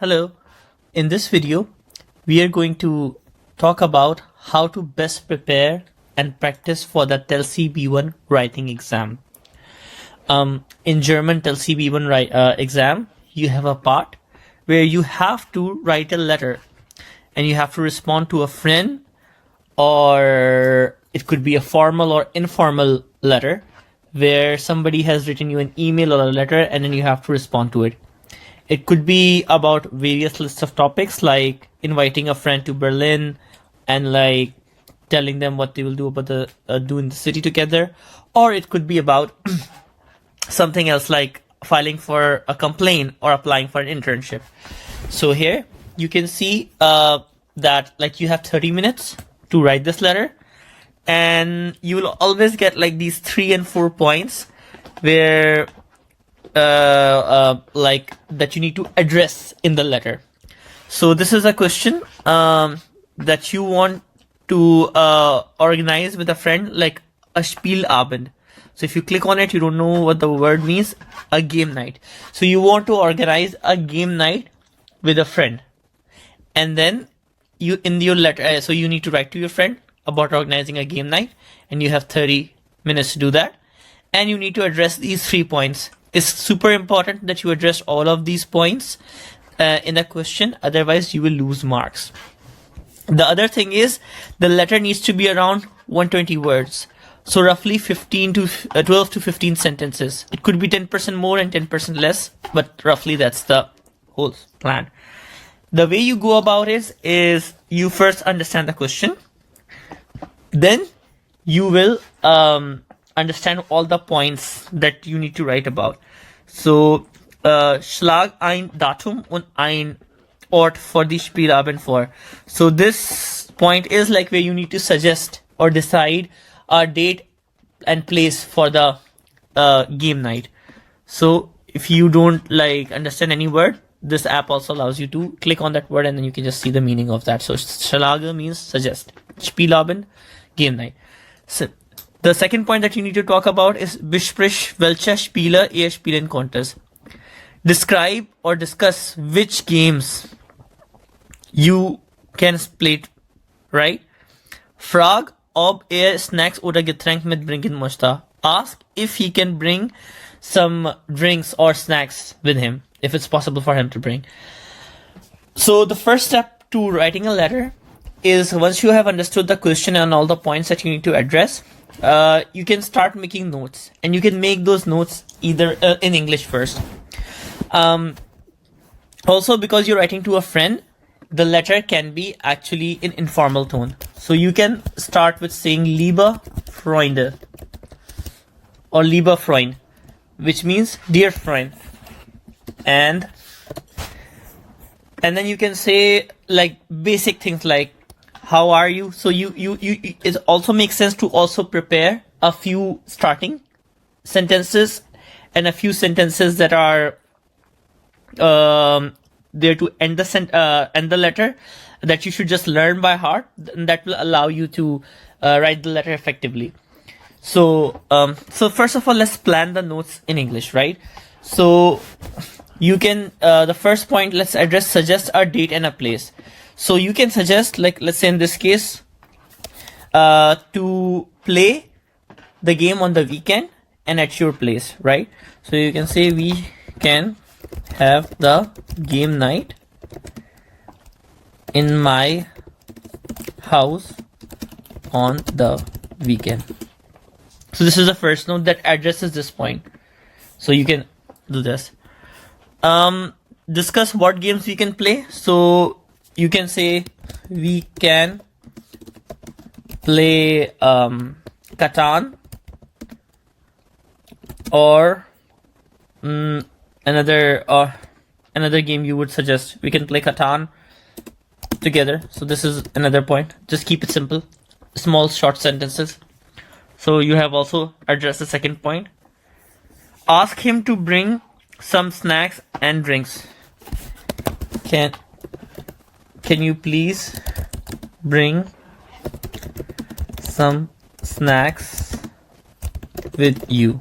Hello. In this video, we are going to talk about how to best prepare and practice for the Telc B1 writing exam. In German Telc B1 exam, you have a part where you have to write a letter and you have to respond to a friend, or it could be a formal or informal letter where somebody has written you an email or a letter and then you have to respond to it. It could be about various lists of topics like inviting a friend to Berlin and like telling them what they will do about do in the city together, or it could be about something else like filing for a complaint or applying for an internship. So here you can see that like you have 30 minutes to write this letter, and you will always get like these 3 and 4 points where like that you need to address in the letter. So this is a question that you want to organize with a friend, like a Spielabend. So if you click on it, you don't know what the word means, a game night. So you want to organize a game night with a friend, and then you in your letter, so you need to write to your friend about organizing a game night, and you have 30 minutes to do that, and you need to address these 3 points. It's super important that you address all of these points in the question, otherwise you will lose marks. The other thing is the letter needs to be around 120 words. So roughly 12 to 15 sentences. It could be 10% more and 10% less, but roughly that's the whole plan. The way you go about it is you first understand the question, then you will understand all the points that you need to write about. So schlag ein Datum und ein Ort für die Spielabend vor. So this point is like where you need to suggest or decide a date and place for the game night. So if you don't like understand any word, this app also allows you to click on that word and then you can just see the meaning of that. So Schlage means suggest, Spielabend, game night. So the second point that you need to talk about is besprich welche Spiele ihr spielen konntest. Describe or discuss which games you can play, right? Frag ob snacks oder Getränk mitbringen möchte. Ask if he can bring some drinks or snacks with him, if it's possible for him to bring. So the first step to writing a letter is, once you have understood the question and all the points that you need to address, you can start making notes, and you can make those notes either in English first. Also, because you're writing to a friend, the letter can be actually in informal tone. So you can start with saying Liebe Freunde or Lieber Freund, which means dear friend, and then you can say like basic things like how are you. So you it also makes sense to also prepare a few starting sentences and a few sentences that are there to end the letter, that you should just learn by heart, and that will allow you to write the letter effectively. So so first of all, let's plan the notes in English, right? So you can the first point, let's address suggest a date and a place. So you can suggest, like let's say in this case, to play the game on the weekend and at your place, right? So you can say we can have the game night in my house on the weekend. So this is the first note that addresses this point. So you can do this. Discuss what games we can play. So you can say we can play Catan, or another game you would suggest. We can play Catan together. So this is another point. Just keep it simple, small short sentences. So you have also addressed the second point. Ask him to bring some snacks and drinks. Can you please bring some snacks with you?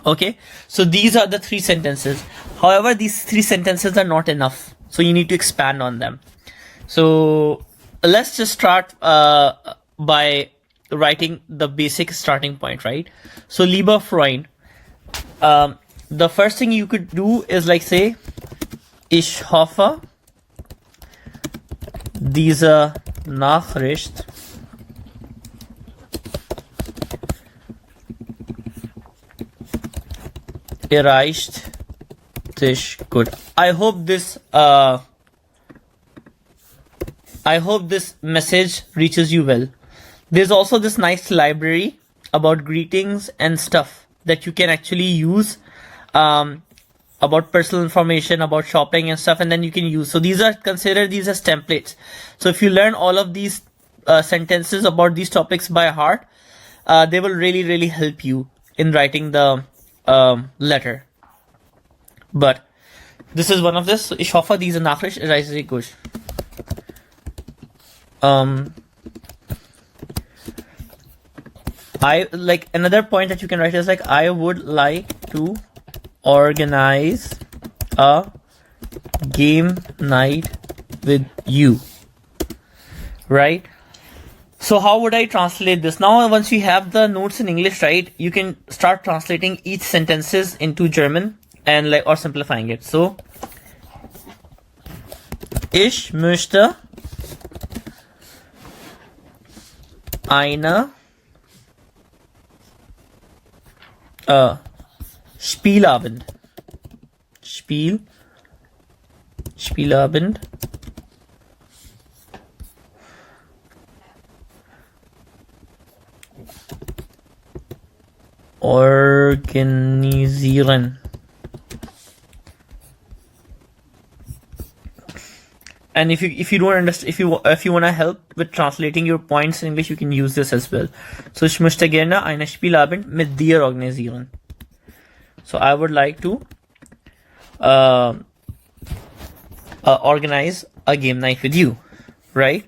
Okay, so these are the 3 sentences. However, these 3 sentences are not enough, so you need to expand on them. So let's just start by writing the basic starting point, right? So lieber Freund, the first thing you could do is like say, ich hoffe, diese Nachricht erreicht dich gut. I hope this message reaches you well. There's also this nice library about greetings and stuff that you can actually use, about personal information, about shopping and stuff, and then you can use. So consider these as templates. So if you learn all of these sentences about these topics by heart, they will really, really help you in writing the letter. But this is one of this. So, ich hoffe, diese Nachricht erreicht dich gut. I like another point that you can write is like, I would like to organize a game night with you, right? So how would I translate this? Now, once you have the notes in English, right, you can start translating each sentences into German and like, or simplifying it. So, ich möchte eine Spielabend organisieren. And if you don't understand, if you want to help with translating your points in English, you can use this as well. So ich möchte gerne eine Spielabend mit dir organisieren. So I would like to organize a game night with you, right?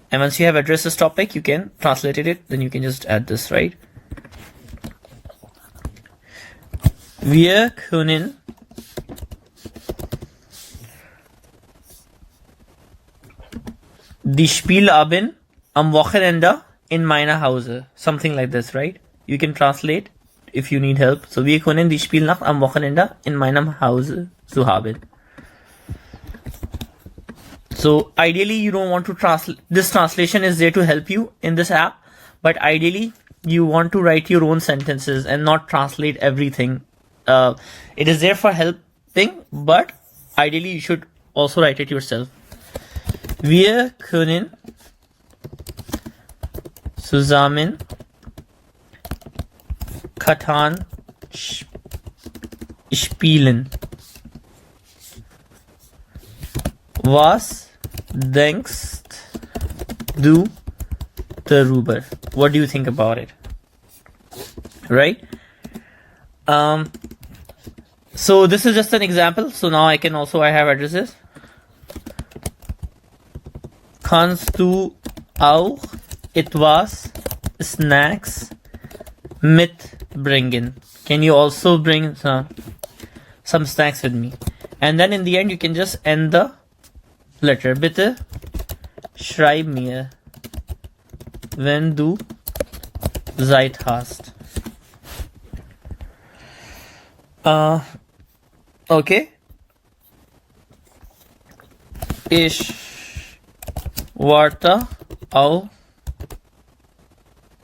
And once you have addressed this topic, you can translate it. Then you can just add this, right? Wir können die Spielabend am Wochenende in meiner Hause. Something like this, right? You can translate if you need help. So, wir können die Spielnacht am Wochenende in meinem Hause zu haben. So, ideally, you don't want to translate. This translation is there to help you in this app. But ideally, you want to write your own sentences and not translate everything. It is there for helping, but ideally, you should also write it yourself. Wir können zusammen Katan spielen. Was denkst du darüber? What do you think about it? Right? So this is just an example. So now I have addresses. Kannst du auch etwas Snacks mitbringen? Can you also bring some snacks with me? And then in the end, you can just end the letter. Bitte schreib mir, wenn du Zeit hast. Okay. Ich warte auf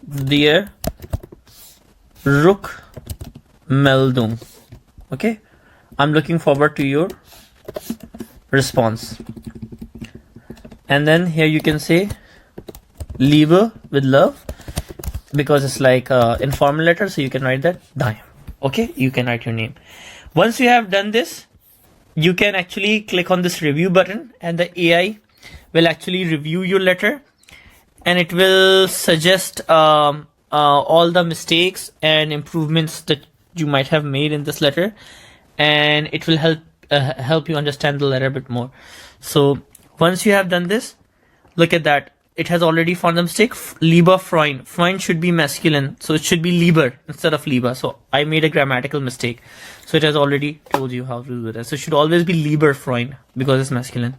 der Rückmeldung. Okay, I'm looking forward to your response. And then here you can say Liebe with love, because it's like informal letter, so you can write that down. Okay, you can write your name. Once you have done this, you can actually click on this review button, and the AI will actually review your letter, and it will suggest all the mistakes and improvements that you might have made in this letter, and it will help you understand the letter a bit more. So once you have done this, look at that. it has already found the mistake. Lieber Freund. Freund should be masculine, so it should be lieber instead of lieber. So I made a grammatical mistake. So it has already told you how to do that. So it should always be lieber Freund because it's masculine.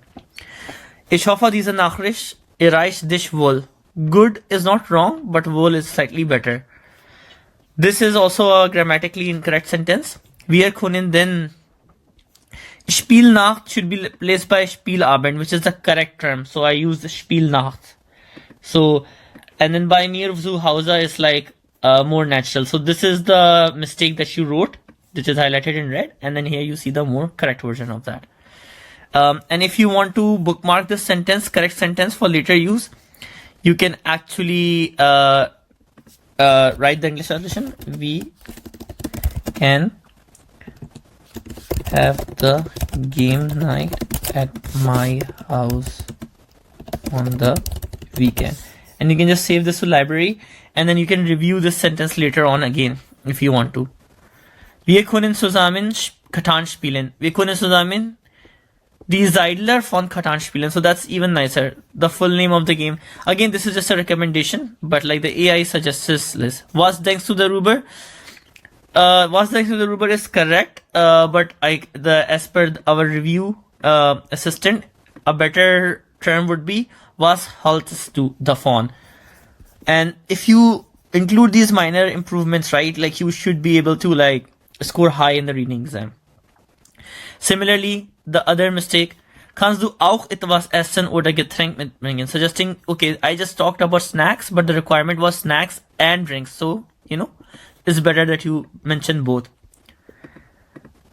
Ich hoffe, diese Nachricht erreicht dich wohl. Good is not wrong, but wohl is slightly better. This is also a grammatically incorrect sentence. Wir können den Spielnacht should be replaced by Spielabend, which is the correct term. So I use the Spielnacht. So, and then bei mir zu Hause is like more natural. So this is the mistake that you wrote, which is highlighted in red. And then here you see the more correct version of that. And if you want to bookmark this sentence, correct sentence for later use, you can actually write the English translation. We can have the game night at my house on the weekend. And you can just save this to library and then you can review this sentence later on again if you want to. Wir können zusammen Catan spielen. Wir können zusammen die Seidler von Catan spielen. So that's even nicer. The full name of the game. Again, this is just a recommendation, but like the AI suggests this list. Was denkst du darüber? Was denkst du darüber is correct, but as per our review assistant, a better term would be was haltest du davon. And if you include these minor improvements, right, like you should be able to like score high in the reading exam. Similarly, the other mistake, kannst du auch etwas essen oder Getränk mitbringen? Suggesting, okay, I just talked about snacks, but the requirement was snacks and drinks. So, you know, it's better that you mention both.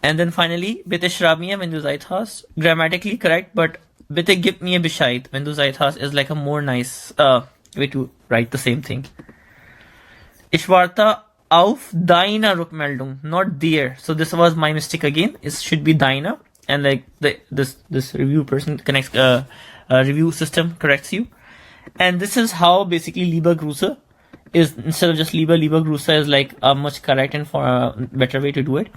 And then finally, bitte schreib mir, wenn du Zeit hast. Grammatically correct, but bitte gib mir Bescheid, wenn du Zeit hast is like a more nice way to write the same thing. Ich warte auf deine Rückmeldung, not their. So this was my mistake again. It should be deine, and like this review person connects review system corrects you. And this is how basically Lieber Grüße is, instead of just Lieber Grüße is like a much correct and for a better way to do it.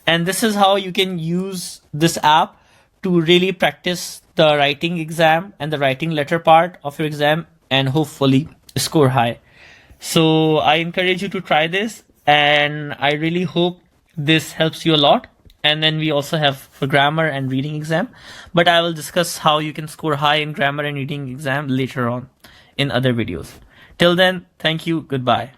And this is how you can use this app to really practice the writing exam and the writing letter part of your exam and hopefully score high. So I encourage you to try this, and I really hope this helps you a lot. And then we also have for grammar and reading exam, but I will discuss how you can score high in grammar and reading exam later on in other videos. Till then, thank you. Goodbye.